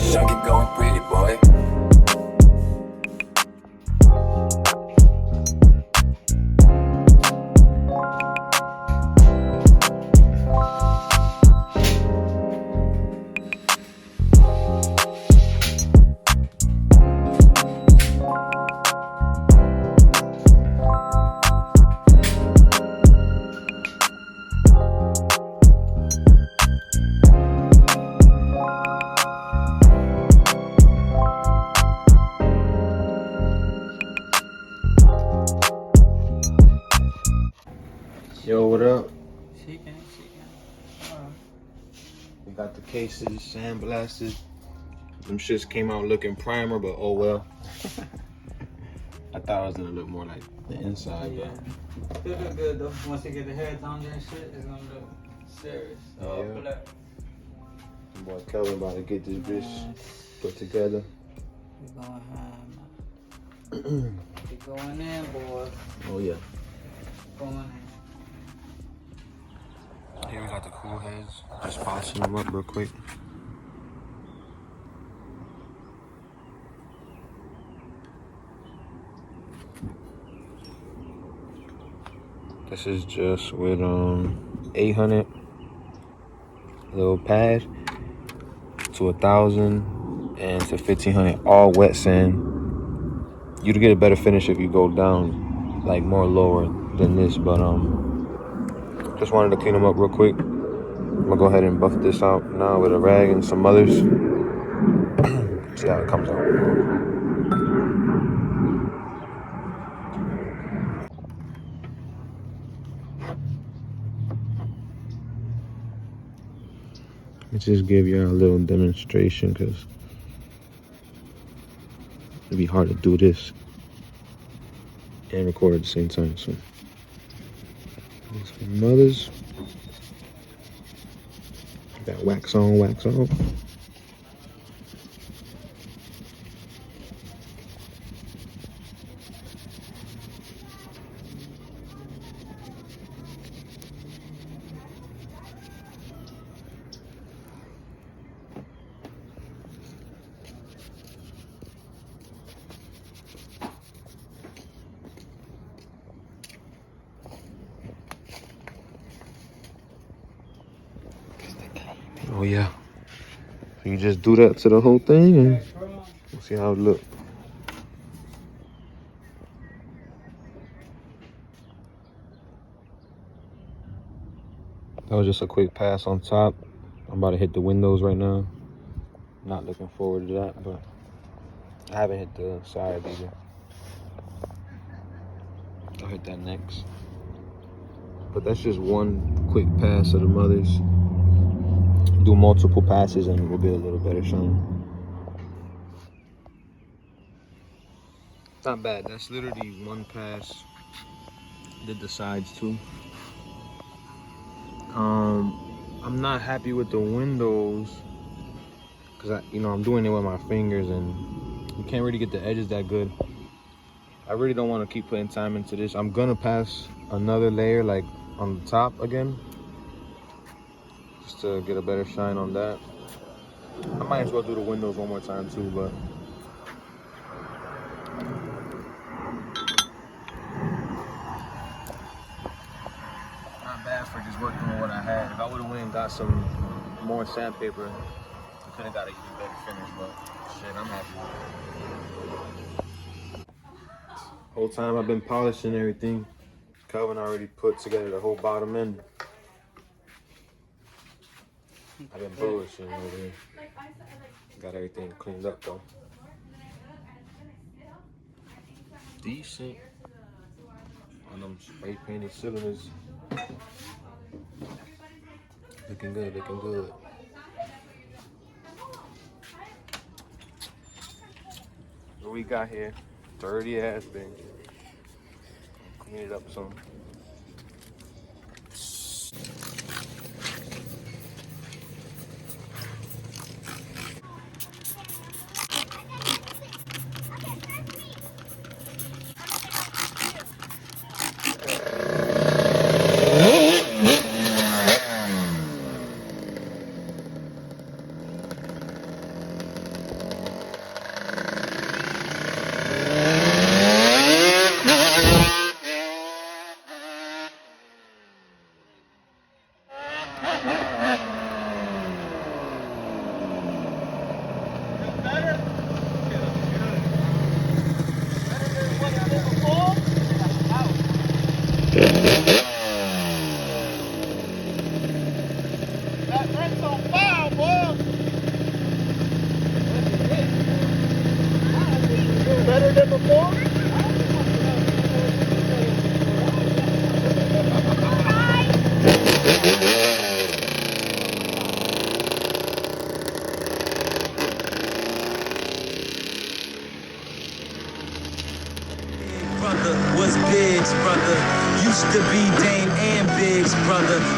Shawty keep going pretty, boy. Yo, what up? Chicken. We got the cases sandblasted. Them shits came out looking primer, but oh well. I thought it was gonna look more like the inside, Yeah. Still look good though. Once you get the heads on there and shit, it's gonna look serious. Oh, Yeah. black. but boy Kelvin about to get this bitch put together. We going ham. We going in, boys. Oh yeah. Going in. Here we got the cool heads. Just polishing them up real quick. This is just with 800 little pad to 1,000 and to 1,500 all wet sand. You'd get a better finish if you go down like more lower than this, but just wanted to clean them up real quick. I'm gonna go ahead and buff this out now with a rag and some others. See how it comes out. Let's just give you a little demonstration because it'd be hard to do this and record at the same time. So, some others. Got wax on, wax off. Oh yeah. So you just do that to the whole thing and we'll see how it looks. That was just a quick pass on top. I'm about to hit the windows right now. Not looking forward to that, but I haven't hit the side either. I'll hit that next. But that's just one quick pass of the mothers. Do multiple passes and we'll get a little better shine. Not bad. That's literally one pass. Did the sides too. I'm not happy with the windows because I'm doing it with my fingers and you can't really get the edges that good. I really don't want to keep putting time into this. I'm gonna pass another layer like on the top again, just to get a better shine on that. I might as well do the windows one more time too, but not bad for just working with what I had. If I would have went and got some more sandpaper, I could have got an even better finish, but shit, I'm happy with it. Whole time I've been polishing everything. Calvin already put together the whole bottom end. I've been bullshitting over here. Got everything cleaned up though. Decent on them spray painted cylinders. Looking good, looking good. What we got here? Dirty ass bench. Clean it up some. Better than before? Brother was Biggs, brother. Used to be Dame and Biggs, brother.